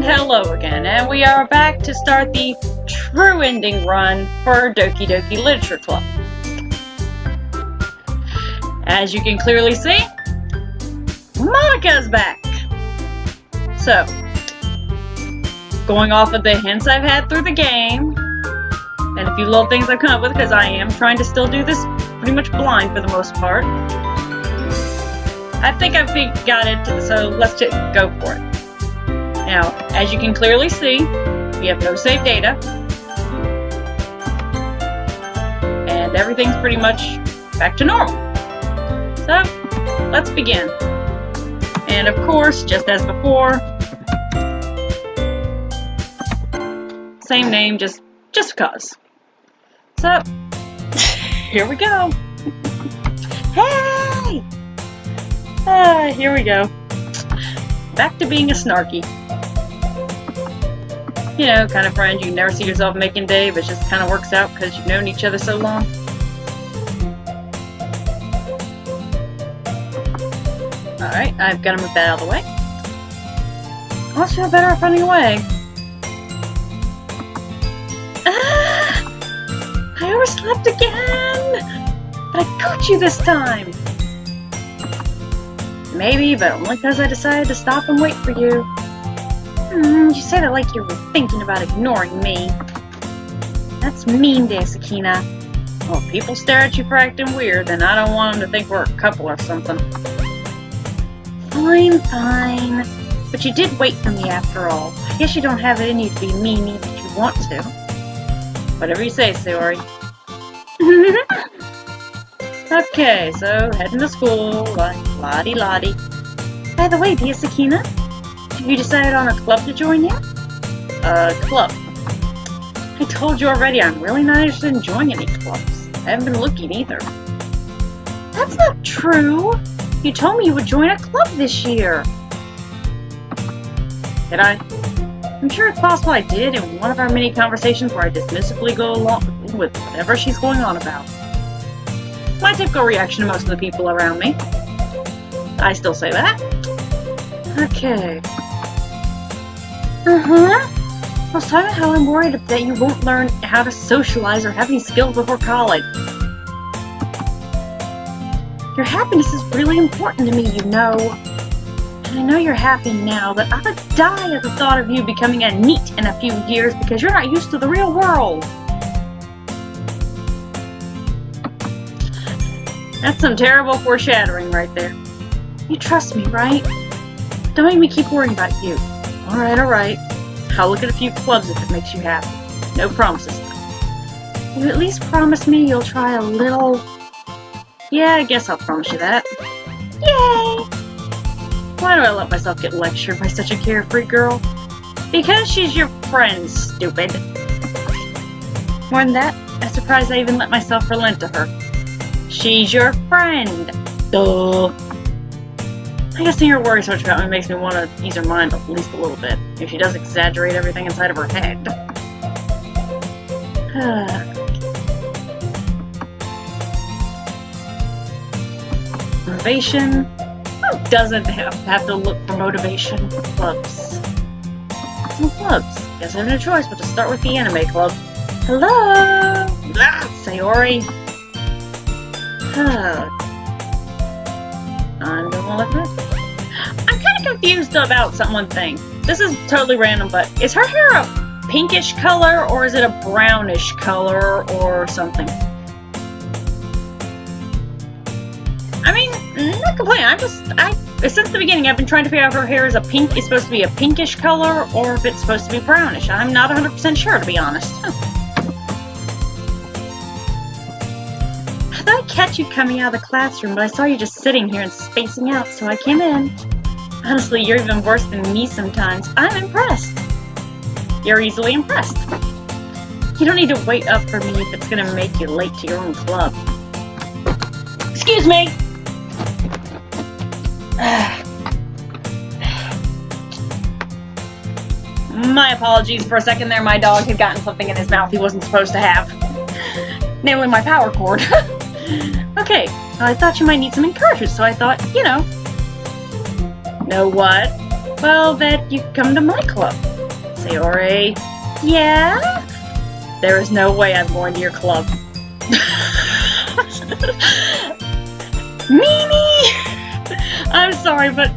And hello again, and we are back to start the true ending run for Doki Doki Literature Club. As you can clearly see, Monica's back! So, going off of the hints I've had through the game, and a few little things I've come up with, because I am trying to still do this pretty much blind for the most part, I think I've got it, so let's just go for it. Now, as you can clearly see, we have no save data, and everything's pretty much back to normal. So, let's begin. And of course, just as before, same name, just because. So, here we go. Hey! Here we go. Back to being a snarky. You know, kind of friend you never see yourself making day, but it just kind of works out because you've known each other so long. Alright, I've got to move that out of the way. I almost feel better at running away. Ah! I overslept again! But I got you this time! Maybe, but only because I decided to stop and wait for you. You say that like you were thinking about ignoring me. That's mean, Sakina. Well, if people stare at you for acting weird, then I don't want them to think we're a couple or something. Fine. But you did wait for me after all. I guess you don't have it in you to be mean even if you want to. Whatever you say, Sayori. Okay, so heading to school, la-di-la-di. By the way, dear Sakina, have you decided on a club to join yet? Club. I told you already, I'm really not interested in joining any clubs. I haven't been looking either. That's not true! You told me you would join a club this year. Did I? I'm sure it's possible I did in one of our many conversations where I dismissively go along with whatever she's going on about. My typical reaction to most of the people around me. I still say that. Okay. I was talking about how I'm worried that you won't learn how to socialize or have any skills before college. Your happiness is really important to me, you know. And I know you're happy now, but I would die at the thought of you becoming a NEET in a few years because you're not used to the real world. That's some terrible foreshadowing right there. You trust me, right? Don't make me keep worrying about you. Alright. I'll look at a few clubs if it makes you happy. No promises though. You at least promise me you'll try a little... Yeah, I guess I'll promise you that. Yay! Why do I let myself get lectured by such a carefree girl? Because she's your friend, stupid. More than that, I'm surprised I even let myself relent to her. She's your friend. Duh. I guess seeing her worry so much about me makes me want to ease her mind at least a little bit. If she does exaggerate everything inside of her head. Motivation? Who doesn't have to look for motivation? Clubs. Some clubs. Guess I have no choice but to start with the anime club. Hello! Sayori. I'm kind of confused about one thing. This is totally random, but is her hair a pinkish color or is it a brownish color or something? I mean, not complaining. Since the beginning, I've been trying to figure out if her hair is supposed to be a pinkish color or if it's supposed to be brownish. I'm not 100% sure, to be honest. I thought I'd catch you coming out of the classroom, but I saw you just sitting here and spacing out, so I came in. Honestly, you're even worse than me sometimes. I'm impressed. You're easily impressed. You don't need to wait up for me if it's gonna make you late to your own club. Excuse me! My apologies for a second there. My dog had gotten something in his mouth he wasn't supposed to have. Namely my power cord. Okay, I thought you might need some encouragement, so I thought, you know. Know what? Well, that you come to my club. Sayori? Yeah? There is no way I'm going to your club. Mimi! I'm sorry, but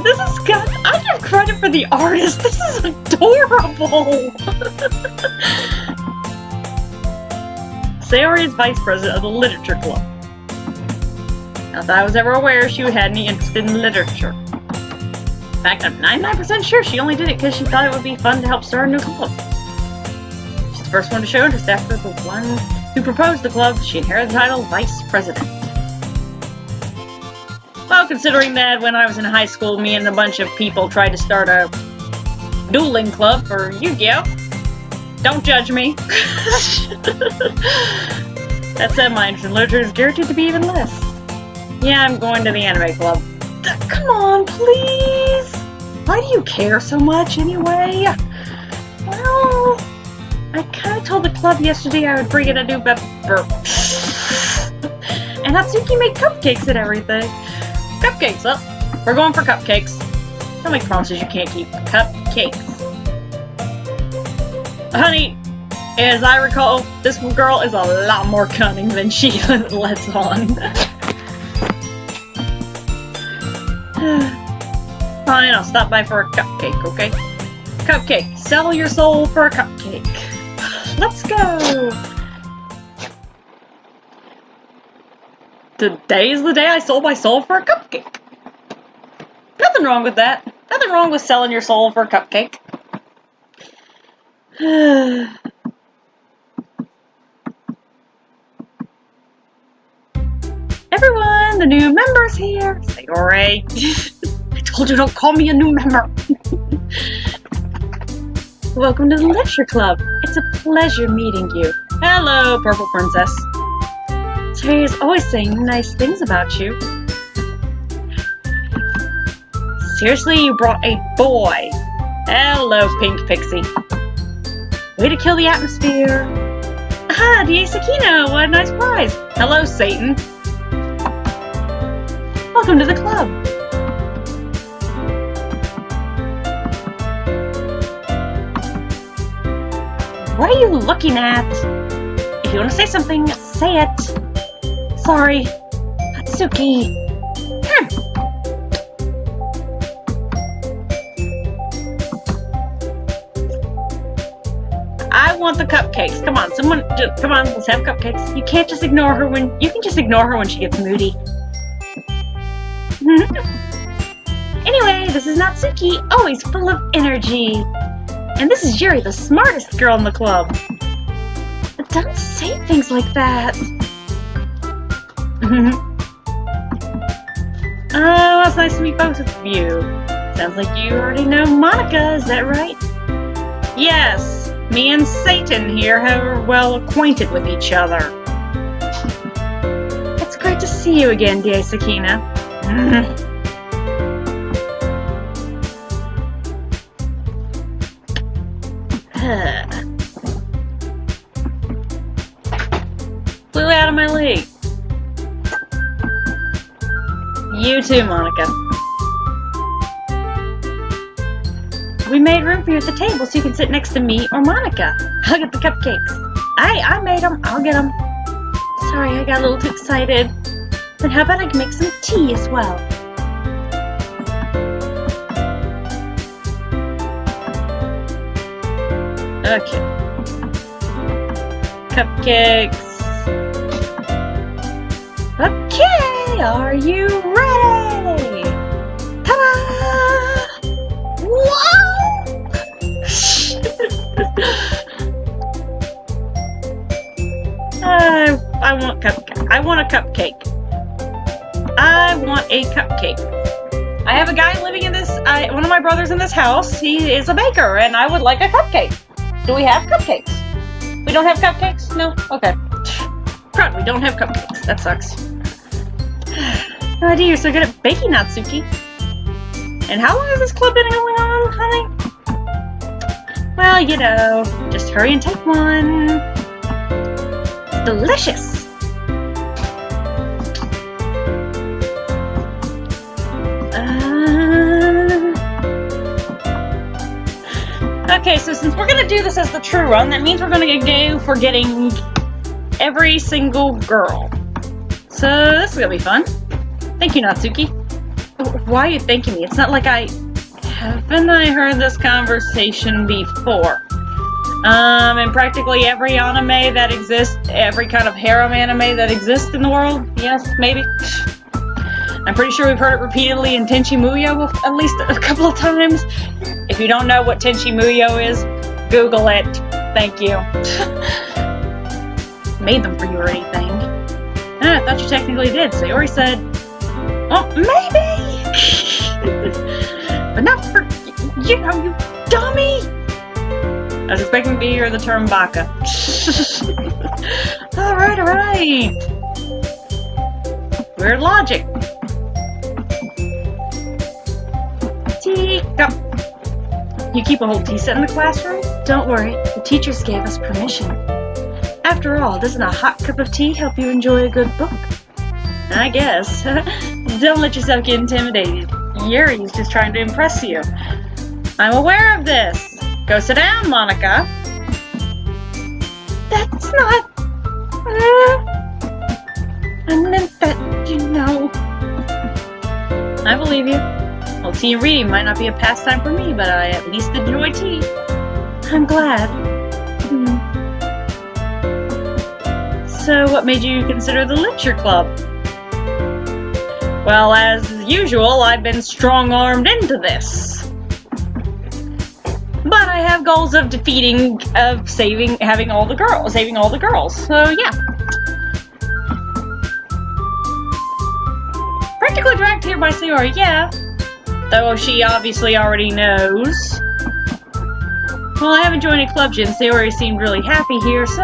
this is good. I give credit for the artist. This is adorable. Sayori is vice president of the literature club. Not that I was ever aware she had any interest in literature. In fact, I'm 99% sure she only did it because she thought it would be fun to help start a new club. She's the first one to show interest after the one who proposed the club. She inherited the title Vice President. Well, considering that when I was in high school, me and a bunch of people tried to start a dueling club for Yu-Gi-Oh! Don't judge me. That said, my interest in literature is guaranteed to be even less. Yeah, I'm going to the anime club. Come on, please! Why do you care so much, anyway? Well, I kinda told the club yesterday I would bring in a new member. And Natsuki made cupcakes and everything. Cupcakes, oh, we're going for cupcakes. Don't make promises you can't keep. Cupcakes. Honey, as I recall, this girl is a lot more cunning than she lets on. Fine, I'll stop by for a cupcake, okay? Cupcake, sell your soul for a cupcake. Let's go! Today is the day I sold my soul for a cupcake. Nothing wrong with that. Nothing wrong with selling your soul for a cupcake. Everyone, the new member's here. Sayori. I told you don't call me a new member. Welcome to the Literature Club. It's a pleasure meeting you. Hello, Purple Princess. Sayori is always saying nice things about you. Seriously, you brought a boy. Hello, Pink Pixie. Way to kill the atmosphere. Aha, D.A. Sakino, what a nice prize. Hello, Satan. Welcome to the club. What are you looking at? If you want to say something, say it. Sorry. Natsuki. I want the cupcakes. Come on, someone, come on, let's have cupcakes. You can't just ignore her when, you can just ignore her when she gets moody. Anyway, this is Natsuki, always full of energy. And this is Yuri, the smartest girl in the club. Don't say things like that. Oh, it's nice to meet both of you. Sounds like you already know Monica, is that right? Yes, me and Satan here are well acquainted with each other. It's great to see you again, dear Sakina. Flew out of my league. You too, Monica. We made room for you at the table so you can sit next to me or Monica. I'll get the cupcakes. I made them. I'll get them. Sorry, I got a little too excited. Then how about I make some tea as well? Okay. Cupcakes. Okay, are you ready? Ta-da! Wow! I want cupcake. I want a cupcake. I want a cupcake. I have a guy living in this, one of my brothers in this house. He is a baker, and I would like a cupcake. Do we have cupcakes? We don't have cupcakes? No? Okay. Crud, we don't have cupcakes. That sucks. Oh dear, you're so good at baking, Natsuki. And how long has this club been going on, honey? Well, you know, just hurry and take one. It's delicious. Okay, so since we're gonna do this as the true run, that means we're gonna go for getting every single girl. So this is gonna be fun. Thank you, Natsuki. Why are you thanking me? It's not like haven't I heard this conversation before? In practically every anime that exists, every kind of harem anime that exists in the world? Yes, maybe? I'm pretty sure we've heard it repeatedly in Tenchi Muyo at least a couple of times. If you don't know what Tenchi Muyo is, Google it. Thank you. Made them for you or anything. I thought you technically did. Sayori said, oh, maybe! But not for, you know, you dummy! I was expecting to hear the term baka. Alright. Weird logic. Tea-cup. You keep a whole tea set in the classroom? Don't worry, the teachers gave us permission. After all, doesn't a hot cup of tea help you enjoy a good book? I guess. Don't let yourself get intimidated. Yuri's just trying to impress you. I'm aware of this. Go sit down, Monica. That's not... I meant that, you know. I believe you. Well, tea and reading might not be a pastime for me, but I at least enjoy tea. I'm glad. So, what made you consider the literature club? Well, as usual, I've been strong-armed into this. But I have goals of saving all the girls. So yeah. Practically dragged here by Sayori, yeah. Though she obviously already knows. Well, I haven't joined a club yet, and Sayori seemed really happy here, so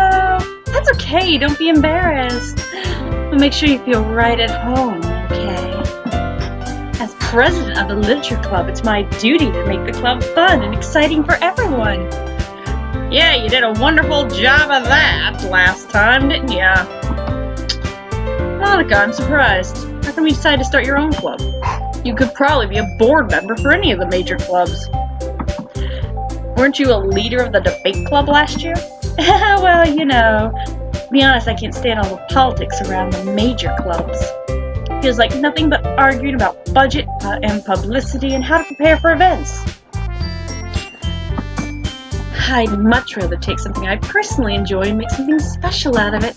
that's okay, don't be embarrassed. But make sure you feel right at home, okay? As president of the literature club, it's my duty to make the club fun and exciting for everyone. Yeah, you did a wonderful job of that last time, didn't ya? Monica, I'm surprised. How come you decided to start your own club? You could probably be a board member for any of the major clubs. Weren't you a leader of the debate club last year? Well, you know, to be honest, I can't stand all the politics around the major clubs. Feels like nothing but arguing about budget and publicity and how to prepare for events. I'd much rather take something I personally enjoy and make something special out of it.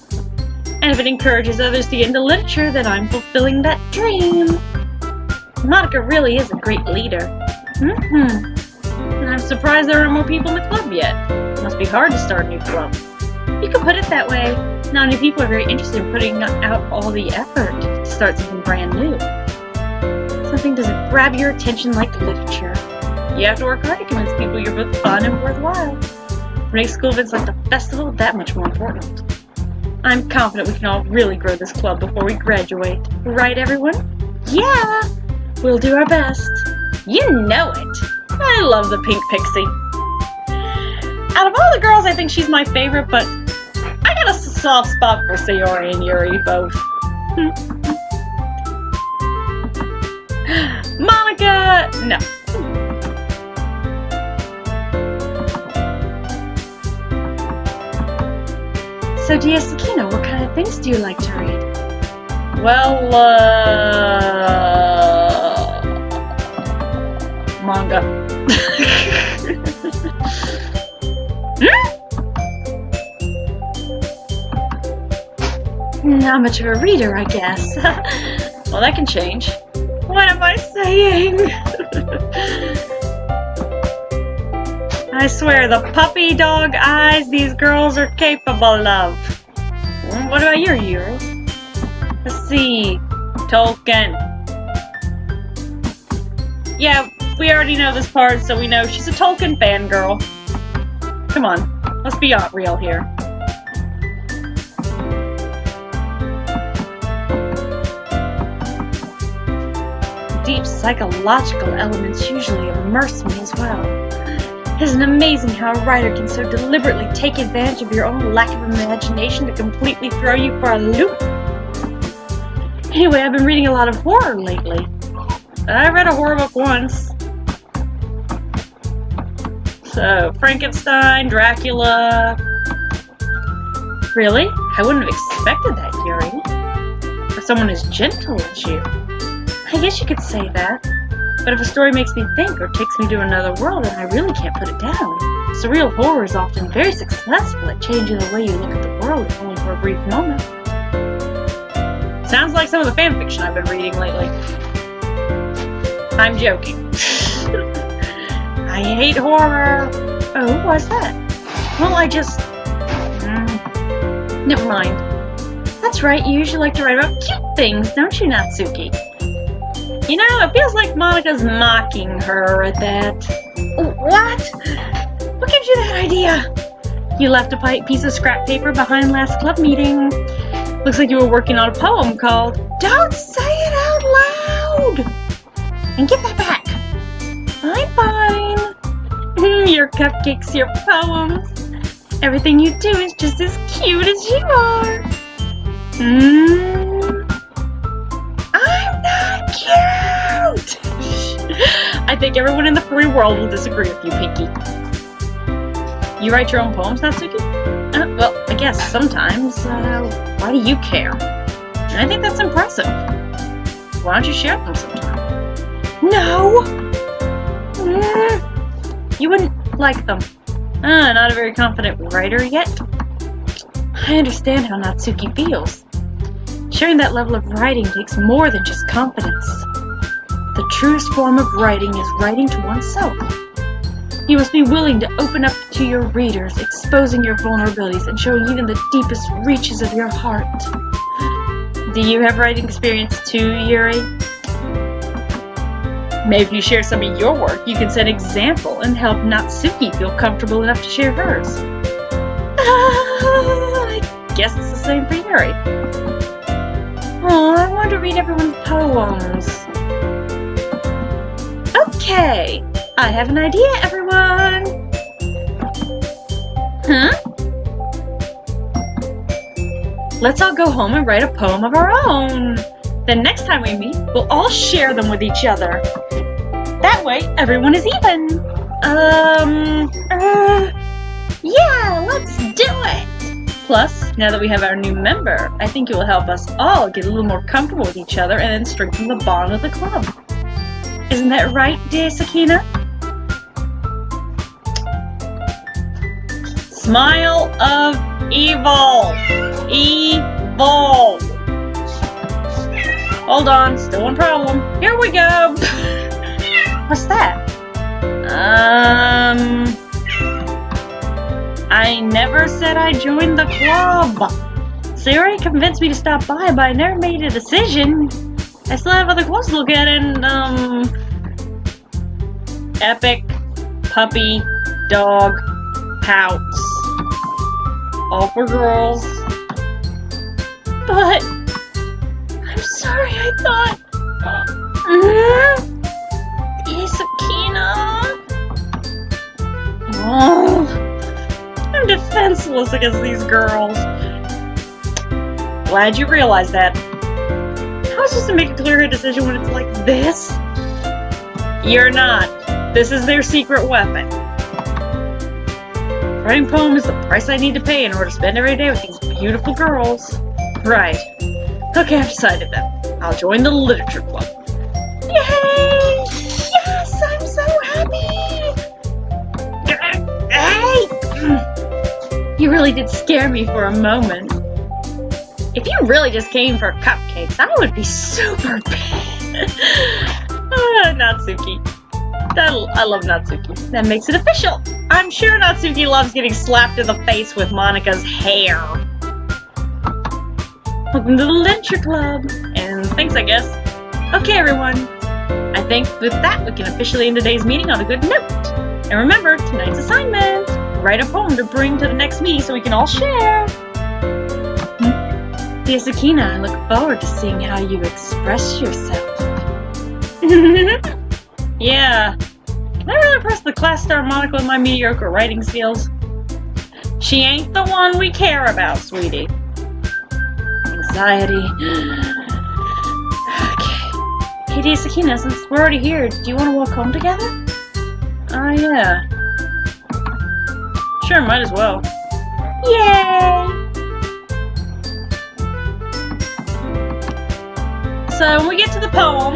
And if it encourages others to get into literature, then I'm fulfilling that dream. Monica really is a great leader. And I'm surprised there aren't more people in the club yet. It must be hard to start a new club. You could put it that way. Not many people are very interested in putting out all the effort to start something brand new. Something doesn't grab your attention like literature. You have to work hard to convince people you're both fun and worthwhile. Make school events like the festival that much more important. I'm confident we can all really grow this club before we graduate. Right, everyone? Yeah! We'll do our best. You know it! I love the pink pixie. Out of all the girls, I think she's my favorite, but I got a soft spot for Sayori and Yuri both. Monica! No. So, Dia Sakina, what kind of things do you like to read? Well, manga. Not much of a reader, I guess. Well, that can change. What am I saying? I swear, the puppy dog eyes these girls are capable of. What about you, Yuri? Let's see. Tolkien. Yeah, we already know this part, so we know she's a Tolkien fangirl. Come on, let's be real here. Deep psychological elements usually immerse me as well. Isn't it amazing how a writer can so deliberately take advantage of your own lack of imagination to completely throw you for a loop? Anyway, I've been reading a lot of horror lately. I read a horror book once. So, Frankenstein, Dracula... Really? I wouldn't have expected that, Yuri. For someone as gentle as you. I guess you could say that. But if a story makes me think or takes me to another world, then I really can't put it down. Surreal horror is often very successful at changing the way you look at the world, if only for a brief moment. Sounds like some of the fanfiction I've been reading lately. I'm joking. I hate horror. Oh, why's that? Well, I just... never mind. That's right, you usually like to write about cute things, don't you, Natsuki? You know, it feels like Monika's mocking her at that. What? What gives you that idea? You left a piece of scrap paper behind last club meeting. Looks like you were working on a poem called Don't Say It Out Loud! And give that back. I'm fine. Your cupcakes, your poems. Everything you do is just as cute as you are. I'm not cute! I think everyone in the free world will disagree with you, Pinky. You write your own poems, Natsuki? Well, I guess sometimes. Why do you care? I think that's impressive. Why don't you share them sometime? No! You wouldn't like them. Not a very confident writer yet. I understand how Natsuki feels. Sharing that level of writing takes more than just confidence. The truest form of writing is writing to oneself. You must be willing to open up to your readers, exposing your vulnerabilities and showing even the deepest reaches of your heart. Do you have writing experience too, Yuri? Maybe if you share some of your work, you can set an example and help Natsuki feel comfortable enough to share hers. I guess it's the same for Yuri. Oh, I want to read everyone's poems. Okay, I have an idea, everyone. Huh? Let's all go home and write a poem of our own. Then next time we meet, we'll all share them with each other. That way, everyone is even. Yeah, let's do it! Plus, now that we have our new member, I think it will help us all get a little more comfortable with each other and then strengthen the bond of the club. Isn't that right, dear Sakina? Smile of evil! Evil! Hold on, still one problem. Here we go! What's that? I never said I joined the club. So you already convinced me to stop by, but I never made a decision. I still have other clothes to look at, and, epic, puppy, dog, pouts. All for girls. But, I'm sorry, I thought... Sakina? Oh, I'm defenseless against these girls. Glad you realized that. How is supposed to make a clear decision when it's like this? You're not. This is their secret weapon. Writing poem is the price I need to pay in order to spend every day with these beautiful girls. Right. Okay, I've decided then. I'll join the literature club. Yay! Yes, I'm so happy! Hey! You really did scare me for a moment. If you really just came for cupcakes, I would be super pissed. Natsuki. I love Natsuki. That makes it official. I'm sure Natsuki loves getting slapped in the face with Monika's hair. Welcome to the Literature Club. And thanks, I guess. Okay, everyone. I think with that, we can officially end today's meeting on a good note. And remember, tonight's assignment. Write a poem to bring to the next meeting so we can all share. Dear Sakina, I look forward to seeing how you express yourself. Yeah. Can I really impress the class star Monica with my mediocre writing skills? She ain't the one we care about, sweetie. Anxiety. Okay. Hey, dear Sakina, since we're already here, do you want to walk home together? Oh, yeah. Sure, might as well. Yay! So when we get to the poem,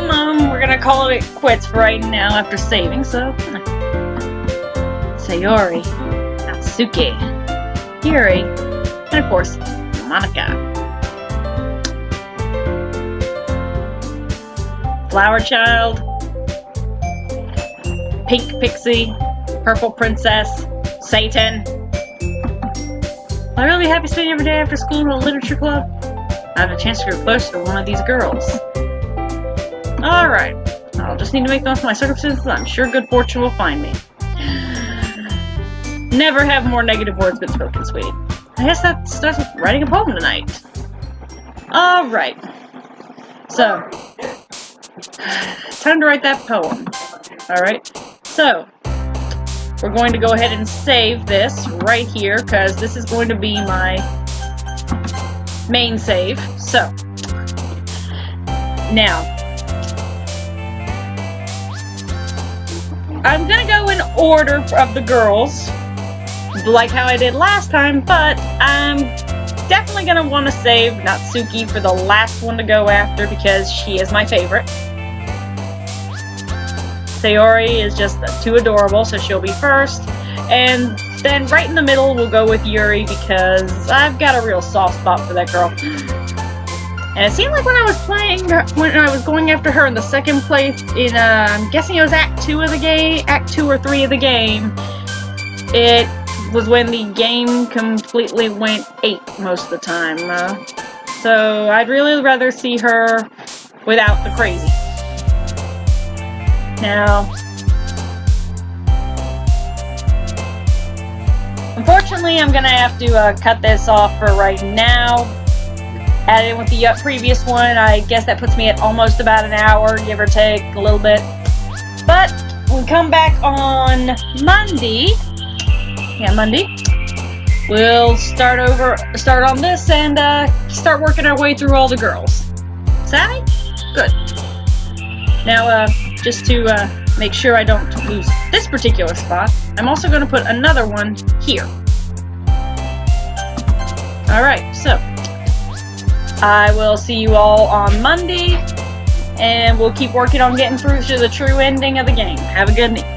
we're gonna call it quits for right now after saving, so... Sayori, Natsuki, Yuri, and of course, Monica. Flower Child, Pink Pixie, Purple Princess, Satan. Will I really be happy spending every day after school in a literature club? I have a chance to grow closer to one of these girls. Alright, I'll just need to make the most of my circumstances. I'm sure good fortune will find me. Never have more negative words been spoken, sweetie. I guess that starts with writing a poem tonight. Alright. So, time to write that poem. Alright, so, we're going to go ahead and save this right here, because this is going to be my main save. So, now, I'm gonna go in order of the girls, like how I did last time, but I'm definitely gonna want to save Natsuki for the last one to go after because she is my favorite. Sayori is just too adorable, so she'll be first. And then right in the middle we'll go with Yuri because I've got a real soft spot for that girl. And it seemed like when I was playing, when I was going after her in the second place in, I'm guessing it was Act 2 of the game, Act 2 or 3 of the game, it was when the game completely went ape most of the time. So I'd really rather see her without the crazy. Now, unfortunately, I'm gonna have to cut this off for right now. Add in with the previous one, I guess that puts me at almost about an hour, give or take a little bit. But when we come back on Monday, we'll start on this and start working our way through all the girls. Savvy? Good. Now, just to make sure I don't lose this particular spot, I'm also going to put another one here. Alright, so I will see you all on Monday, and we'll keep working on getting through to the true ending of the game. Have a good night.